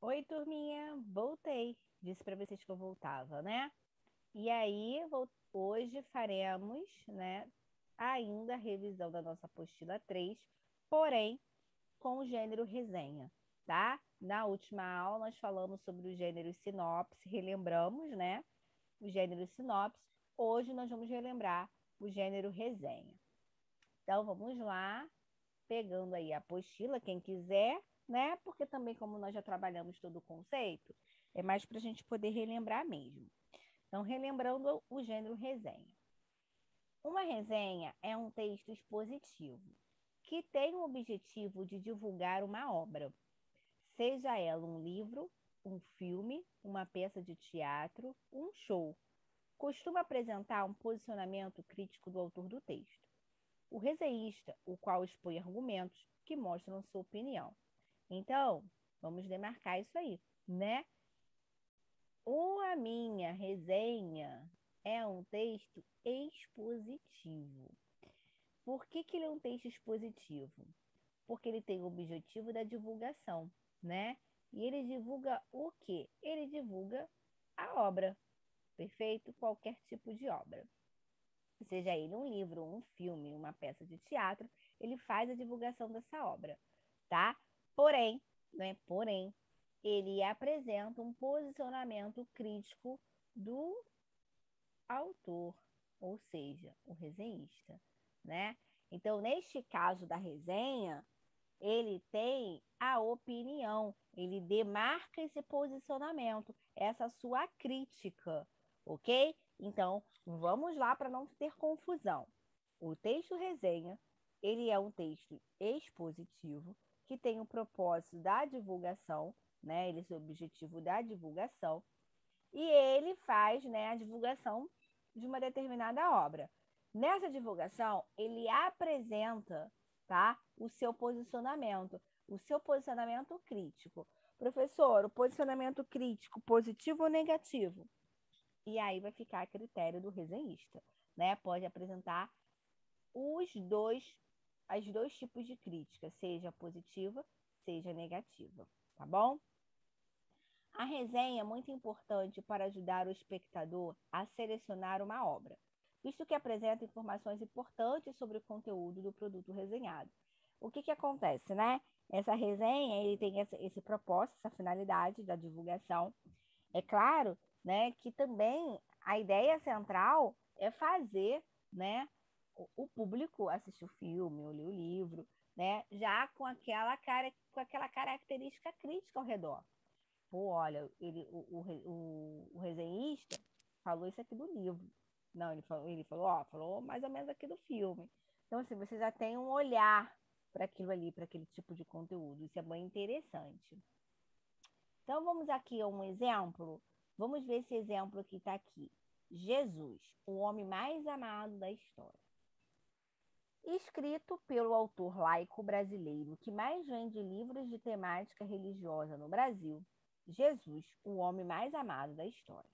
Oi, turminha, voltei. Disse para vocês que eu voltava, né? E aí, hoje faremos, né, ainda a revisão da nossa apostila 3, porém com o gênero resenha, tá? Na última aula nós falamos sobre o gênero sinopse, relembramos, né, o gênero sinopse. Hoje nós vamos relembrar o gênero resenha. Então vamos lá, pegando aí a apostila, quem quiser, né? Porque também, como nós já trabalhamos todo o conceito, é mais para a gente poder relembrar mesmo. Então, relembrando o gênero resenha. Uma resenha é um texto expositivo que tem o objetivo de divulgar uma obra, seja ela um livro, um filme, uma peça de teatro, um show. Costuma apresentar um posicionamento crítico do autor do texto. O resenhista, o qual expõe argumentos que mostram sua opinião. Então, vamos demarcar isso aí, né? A minha resenha é um texto expositivo. Por que ele é um texto expositivo? Porque ele tem o objetivo da divulgação, né? E ele divulga o quê? Ele divulga a obra, perfeito? Qualquer tipo de obra. Seja ele um livro, um filme, uma peça de teatro, ele faz a divulgação dessa obra, tá? Porém, né? Porém, ele apresenta um posicionamento crítico do autor, ou seja, o resenhista, né? Então, neste caso da resenha, ele tem a opinião, ele demarca esse posicionamento, essa sua crítica, ok? Então, vamos lá para não ter confusão. O texto resenha, ele é um texto expositivo que tem o propósito da divulgação, né? Ele é o objetivo da divulgação e ele faz, né, a divulgação de uma determinada obra. Nessa divulgação, ele apresenta, tá, o seu posicionamento crítico. Professor, o posicionamento crítico positivo ou negativo? E aí vai ficar a critério do resenhista, né? Pode apresentar os dois, as dois tipos de crítica, seja positiva, seja negativa, tá bom? A resenha é muito importante para ajudar o espectador a selecionar uma obra, visto que apresenta informações importantes sobre o conteúdo do produto resenhado. O que acontece, né? Essa resenha ele tem esse propósito, essa finalidade da divulgação. É claro, né, que também a ideia central é fazer, né, o público assistir o filme ou ler o livro, né, já com aquela característica crítica ao redor. Pô, olha, o resenhista falou isso aqui do livro. Não, falou mais ou menos aqui do filme. Então, assim, você já tem um olhar para aquilo ali, para aquele tipo de conteúdo. Isso é bem interessante. Então, vamos aqui a um exemplo. Vamos ver esse exemplo que está aqui. Jesus, o homem mais amado da história. Escrito pelo autor laico brasileiro que mais vende livros de temática religiosa no Brasil, Jesus, o homem mais amado da história.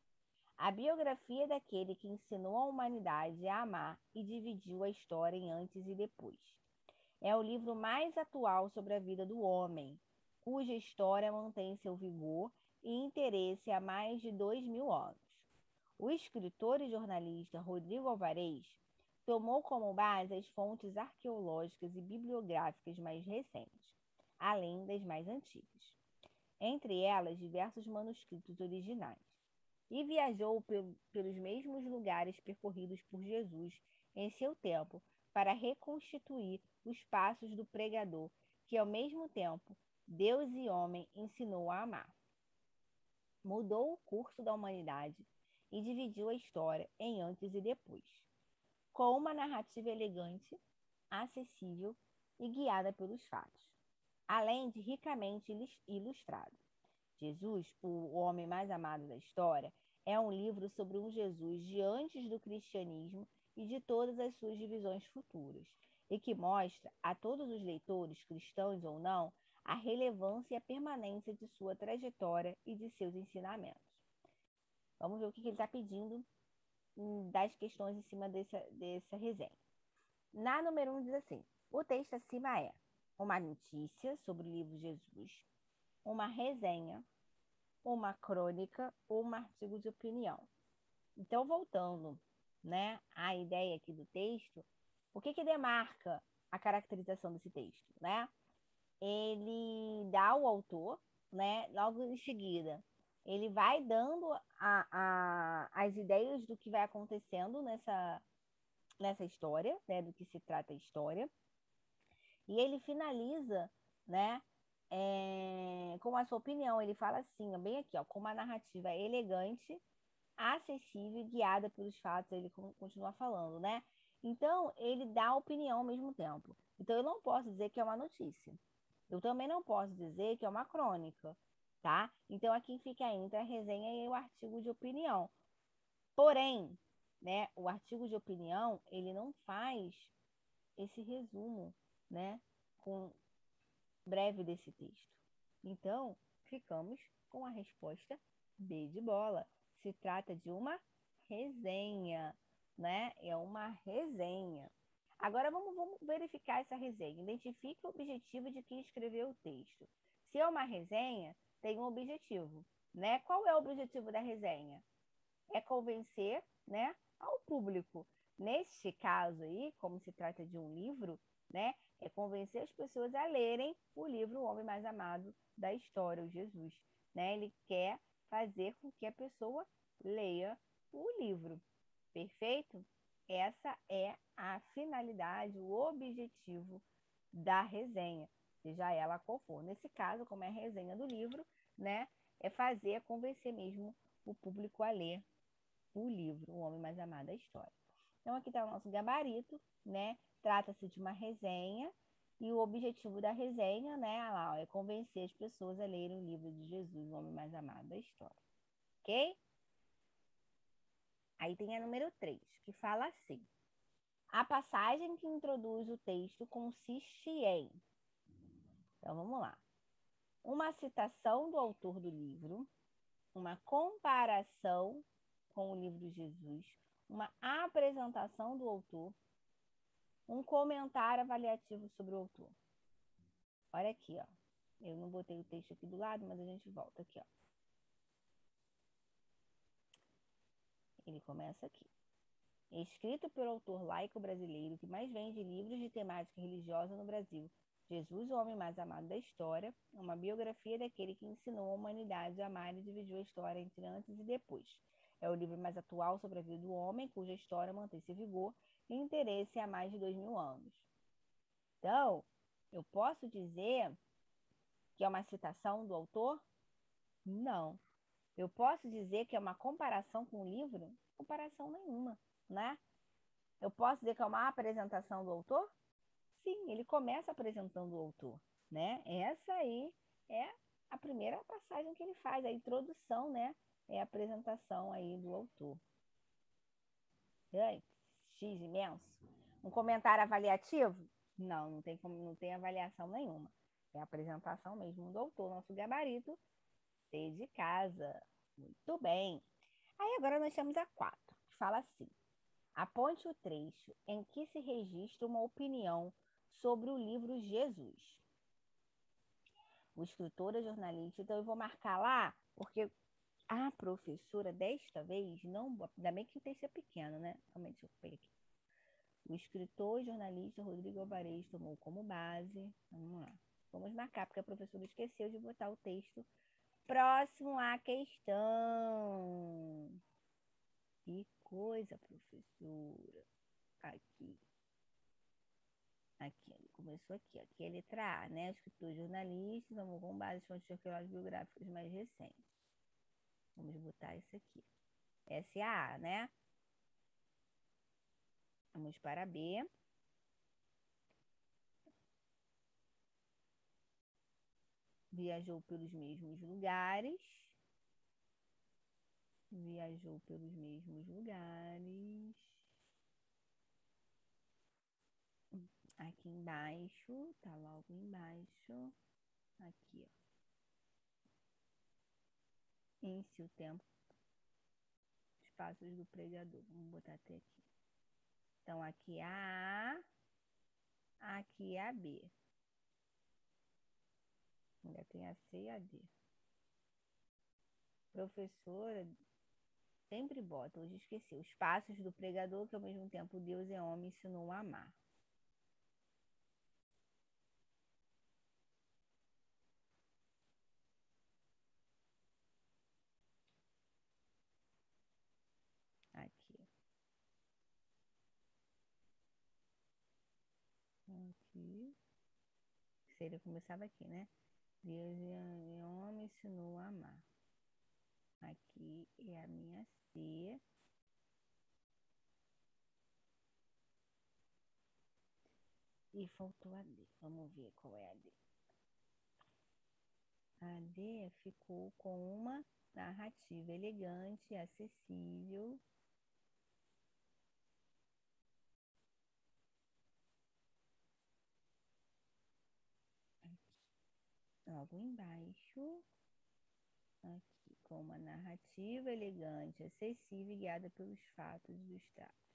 A biografia daquele que ensinou a humanidade a amar e dividiu a história em antes e depois. É o livro mais atual sobre a vida do homem, cuja história mantém seu vigor e interesse há mais de 2000 anos. O escritor e jornalista Rodrigo Alvarez tomou como base as fontes arqueológicas e bibliográficas mais recentes, além das mais antigas, entre elas diversos manuscritos originais, e viajou pelos mesmos lugares percorridos por Jesus em seu tempo para reconstituir os passos do pregador, que ao mesmo tempo Deus e homem ensinou a amar. Mudou o curso da humanidade e dividiu a história em antes e depois, com uma narrativa elegante, acessível e guiada pelos fatos, além de ricamente ilustrado. Jesus, o homem mais amado da história, é um livro sobre um Jesus de antes do cristianismo e de todas as suas divisões futuras, e que mostra a todos os leitores, cristãos ou não, a relevância e a permanência de sua trajetória e de seus ensinamentos. Vamos ver o que ele está pedindo das questões em cima dessa resenha. Na número 1 diz assim: o texto acima é uma notícia sobre o livro Jesus, uma resenha, uma crônica ou um artigo de opinião. Então, voltando, né, à ideia aqui do texto, o que demarca a caracterização desse texto, né? Ele dá ao autor, né, logo em seguida, ele vai dando as ideias do que vai acontecendo nessa história, né, do que se trata a história, e ele finaliza, né, com a sua opinião. Ele fala assim, ó, bem aqui, ó, com uma narrativa elegante, acessível e guiada pelos fatos, ele continua falando, né? Então, ele dá opinião ao mesmo tempo. Então, eu não posso dizer que é uma notícia. Eu também não posso dizer que é uma crônica, tá? Então, aqui fica entre a resenha e o artigo de opinião. Porém, né, o artigo de opinião, ele não faz esse resumo, né, com breve desse texto. Então, ficamos com a resposta B de bola. Se trata de uma resenha, né? É uma resenha. Agora vamos verificar essa resenha. Identifique o objetivo de quem escreveu o texto. Se é uma resenha, tem um objetivo, né? Qual é o objetivo da resenha? É convencer, né, ao público. Neste caso aí, como se trata de um livro, né, é convencer as pessoas a lerem o livro O Homem Mais Amado da História, o Jesus. Né? Ele quer fazer com que a pessoa leia o livro. Perfeito? Essa é a finalidade, o objetivo da resenha, seja ela qual for. Nesse caso, como é a resenha do livro, né, é fazer, convencer mesmo o público a ler o livro O Homem Mais Amado da História. Então, aqui está o nosso gabarito, né? Trata-se de uma resenha e o objetivo da resenha, né, lá, ó, é convencer as pessoas a lerem o livro de Jesus, O Homem Mais Amado da História. Ok? Aí tem a número 3, que fala assim. A passagem que introduz o texto consiste em... Então, vamos lá. Uma citação do autor do livro, uma comparação com o livro de Jesus, uma apresentação do autor, um comentário avaliativo sobre o autor. Olha aqui, ó. Eu não botei o texto aqui do lado, mas a gente volta aqui, ó. Ele começa aqui. Escrito pelo autor laico brasileiro que mais vende livros de temática religiosa no Brasil, Jesus, o Homem Mais Amado da História, é uma biografia daquele que ensinou a humanidade a amar e dividiu a história entre antes e depois. É o livro mais atual sobre a vida do homem, cuja história mantém-se em vigor e interesse há mais de 2000 anos. Então, eu posso dizer que é uma citação do autor? Não. Eu posso dizer que é uma comparação com o livro? Comparação nenhuma, né? Eu posso dizer que é uma apresentação do autor? Sim, ele começa apresentando o autor, né? Essa aí é a primeira passagem que ele faz, a introdução, né? É a apresentação aí do autor. Ai, X imenso. Um comentário avaliativo? Não, não tem avaliação nenhuma. É a apresentação mesmo do autor, nosso gabarito C de casa. Muito bem. Aí agora nós temos a 4, que fala assim. Aponte o trecho em que se registra uma opinião sobre o livro Jesus. O escritor é jornalista, então eu vou marcar lá, porque a professora, desta vez, não. Ainda bem que o texto é pequeno, né? Calma, deixa eu pegar aqui. O escritor e jornalista Rodrigo Alvarez tomou como base. Vamos lá. Vamos marcar, porque a professora esqueceu de botar o texto próximo à questão. Que coisa, professora. Aqui. Aqui, começou aqui. Aqui é a letra A, né? Escritor jornalista, vamos com base em fontes arqueológicas biográficas mais recentes. Vamos botar isso aqui. Essa é a A, né? Vamos para B. Viajou pelos mesmos lugares. Viajou pelos mesmos lugares. Aqui embaixo, tá logo embaixo. Aqui, ó. Em-se o tempo. Os passos do pregador. Vamos botar até aqui. Então, aqui é a A. Aqui é a B. Ainda tem a C e a D. Professora sempre bota, hoje esqueci, os passos do pregador que ao mesmo tempo Deus e homem ensinou a amar. Aqui. Aqui. Seria começava aqui, né? Deus e homem ensinou a amar. Aqui é a minha C. E faltou a D. Vamos ver qual é a D. A D ficou com uma narrativa elegante, acessível. Logo embaixo, aqui, com uma narrativa elegante, acessível e guiada pelos fatos dos tratos.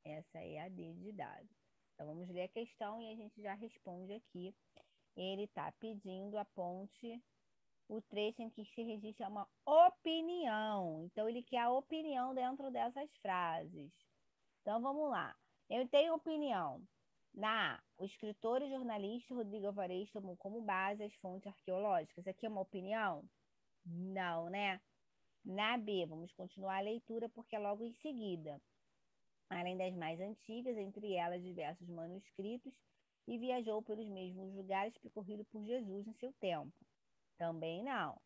Essa é a D de dado. Então, vamos ler a questão e a gente já responde aqui. Ele está pedindo aponte o trecho em que se registra uma opinião. Então, ele quer a opinião dentro dessas frases. Então, vamos lá. Eu tenho opinião. Na A, o escritor e jornalista Rodrigo Alvarez tomou como base as fontes arqueológicas. Aqui é uma opinião? Não, né? Na B, vamos continuar a leitura porque é logo em seguida. Além das mais antigas, entre elas diversos manuscritos, e viajou pelos mesmos lugares percorridos por Jesus em seu tempo. Também não.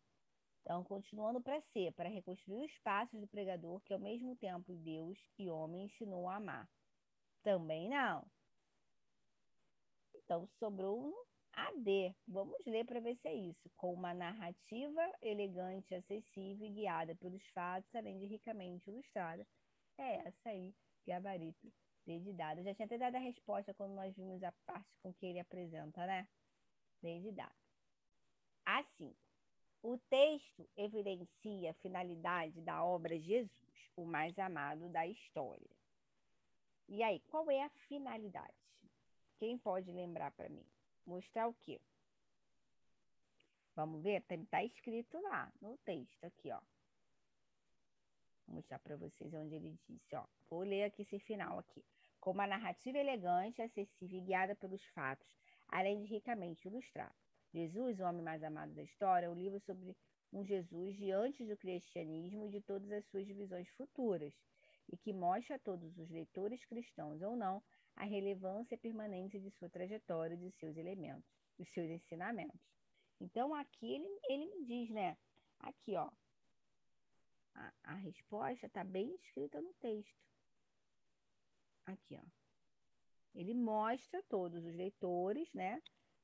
Então, continuando para C, para reconstruir os passos do pregador que ao mesmo tempo Deus e homem ensinou a amar. Também não. Então, sobrou um AD. Vamos ler para ver se é isso. Com uma narrativa elegante, acessível e guiada pelos fatos, além de ricamente ilustrada. É essa aí, gabarito D de dado. Eu já tinha até dado a resposta quando nós vimos a parte com que ele apresenta, né? D de dado. Assim, o texto evidencia a finalidade da obra Jesus, o mais amado da história. E aí, qual é a finalidade? Quem pode lembrar para mim? Mostrar o quê? Vamos ver? Tá escrito lá no texto, aqui, ó. Vou mostrar para vocês onde ele disse, ó. Vou ler aqui esse final aqui. Com uma narrativa elegante, acessível e guiada pelos fatos, além de ricamente ilustrado. Jesus, o homem mais amado da história, é um livro sobre um Jesus de antes do cristianismo e de todas as suas divisões futuras, e que mostra a todos os leitores cristãos ou não a relevância permanente de sua trajetória e de seus elementos, dos seus ensinamentos. Então, aqui ele me diz, né? Aqui, ó, a resposta está bem escrita no texto. Aqui, ó. Ele mostra a todos os leitores, né?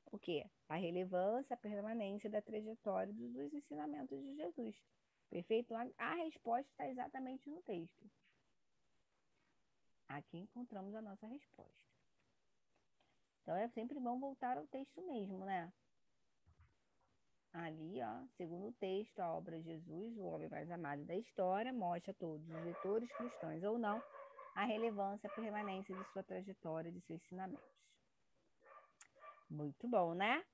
O quê? A relevância, a permanência da trajetória dos ensinamentos de Jesus. Perfeito? A resposta está exatamente no texto. Aqui encontramos a nossa resposta. Então é sempre bom voltar ao texto mesmo, né? Ali, ó, segundo o texto, a obra Jesus, o homem mais amado da história, mostra a todos os leitores cristãos ou não a relevância e a permanência de sua trajetória, de seus ensinamentos. Muito bom, né?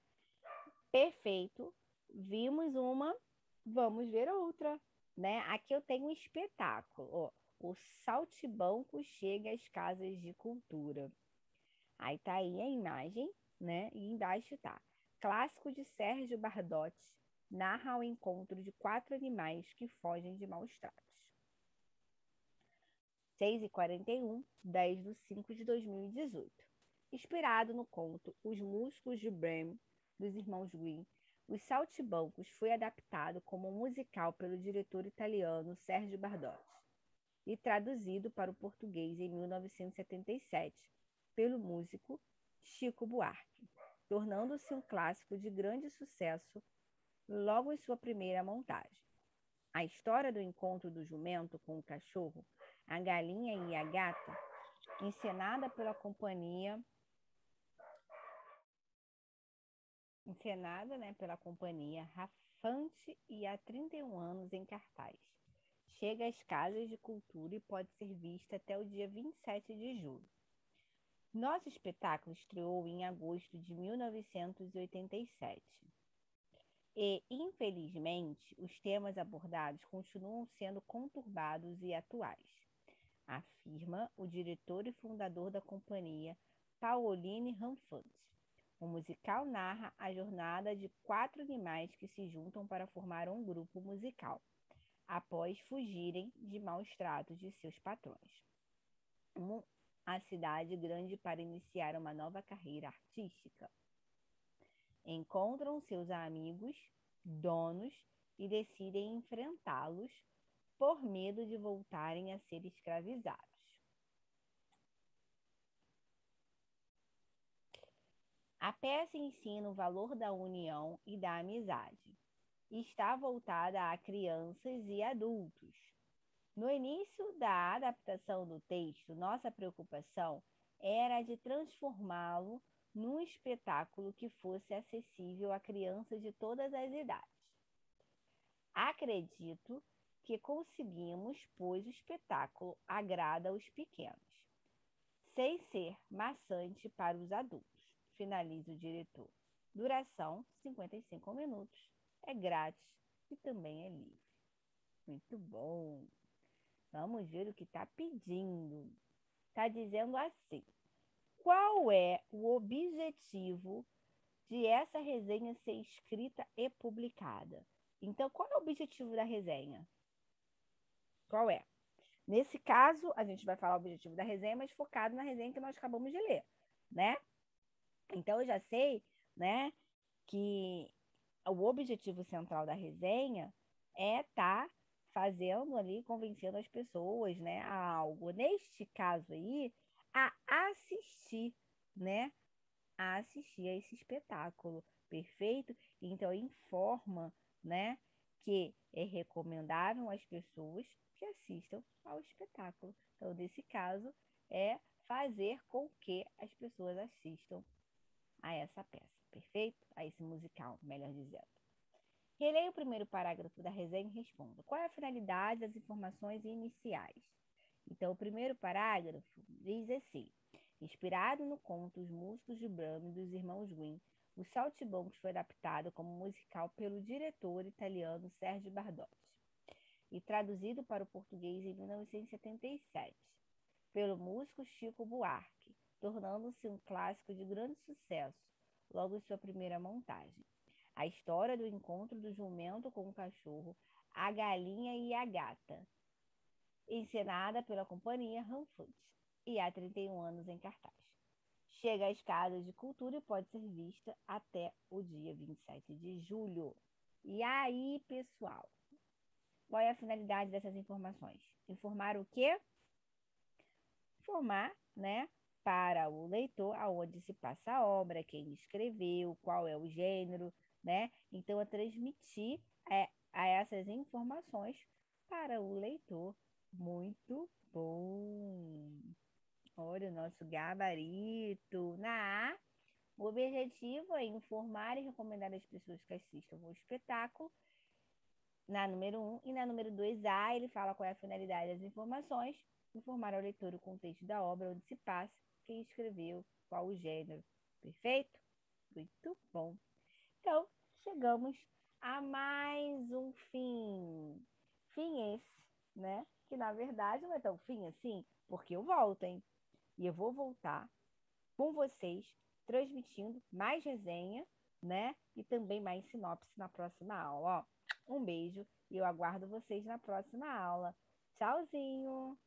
Perfeito. Vimos uma, vamos ver outra, né? Aqui eu tenho um espetáculo, ó. O Saltimbanco chega às casas de cultura. Aí tá aí a imagem, né? E embaixo tá. Clássico de Sérgio Bardotti narra o encontro de 4 animais que fogem de maus tratos. 6h41, 10/5/2018. Inspirado no conto Os Músculos de Bremen, dos irmãos Grimm, Os Saltimbancos foi adaptado como um musical pelo diretor italiano Sérgio Bardotti e traduzido para o português em 1977 pelo músico Chico Buarque, tornando-se um clássico de grande sucesso logo em sua primeira montagem. A história do encontro do jumento com o cachorro, a galinha e a gata, encenada pela companhia, Rafante e há 31 anos em cartaz. Chega às casas de cultura e pode ser vista até o dia 27 de julho. Nosso espetáculo estreou em agosto de 1987. E, infelizmente, os temas abordados continuam sendo conturbados e atuais, afirma o diretor e fundador da companhia, Pauline Hanford. O musical narra a jornada de 4 animais que se juntam para formar um grupo musical, após fugirem de maus tratos de seus patrões. A cidade grande para iniciar uma nova carreira artística. Encontram seus amigos, donos, e decidem enfrentá-los por medo de voltarem a ser escravizados. A peça ensina o valor da união e da amizade. Está voltada a crianças e adultos. No início da adaptação do texto, nossa preocupação era de transformá-lo num espetáculo que fosse acessível a crianças de todas as idades. Acredito que conseguimos, pois o espetáculo agrada aos pequenos, sem ser maçante para os adultos, finaliza o diretor. Duração, 55 minutos. É grátis e também é livre. Muito bom. Vamos ver o que está pedindo. Está dizendo assim: qual é o objetivo de essa resenha ser escrita e publicada? Então, qual é o objetivo da resenha? Qual é? Nesse caso, a gente vai falar o objetivo da resenha, mas focado na resenha que nós acabamos de ler, né? Então, eu já sei, né, que o objetivo central da resenha é estar fazendo ali, convencendo as pessoas, né, a algo. Neste caso aí, a assistir, né, a assistir a esse espetáculo, perfeito? Então, informa, né, que é recomendável às pessoas que assistam ao espetáculo. Então, nesse caso, é fazer com que as pessoas assistam a essa peça, perfeito? A esse musical, melhor dizendo. Releia o primeiro parágrafo da resenha e responda: qual é a finalidade das informações iniciais? Então, o primeiro parágrafo diz assim: inspirado no conto Os Músicos de Brahms dos irmãos Grimm, o Saltimbancos foi adaptado como musical pelo diretor italiano Sergio Bardotti e traduzido para o português em 1977 pelo músico Chico Buarque, tornando-se um clássico de grande sucesso logo em sua primeira montagem. A história do encontro do jumento com o cachorro, a galinha e a gata, encenada pela companhia Hanford, e há 31 anos em cartaz. Chega às casas de cultura e pode ser vista até o dia 27 de julho. E aí, pessoal, qual é a finalidade dessas informações? Informar o quê? Informar, né, para o leitor aonde se passa a obra, quem escreveu, qual é o gênero, né? Então, é transmitir a essas informações para o leitor. Muito bom! Olha o nosso gabarito. Na A, o objetivo é informar e recomendar às pessoas que assistam o espetáculo. Na número 1 e na número 2A, ele fala qual é a finalidade das informações, informar ao leitor o contexto da obra, onde se passa, quem escreveu, qual o gênero. Perfeito? Muito bom. Então, chegamos a mais um fim. Fim esse, né? Que na verdade não é tão fim assim, porque eu volto, hein? E eu vou voltar com vocês, transmitindo mais resenha, né? E também mais sinopse na próxima aula. Ó, um beijo e eu aguardo vocês na próxima aula. Tchauzinho!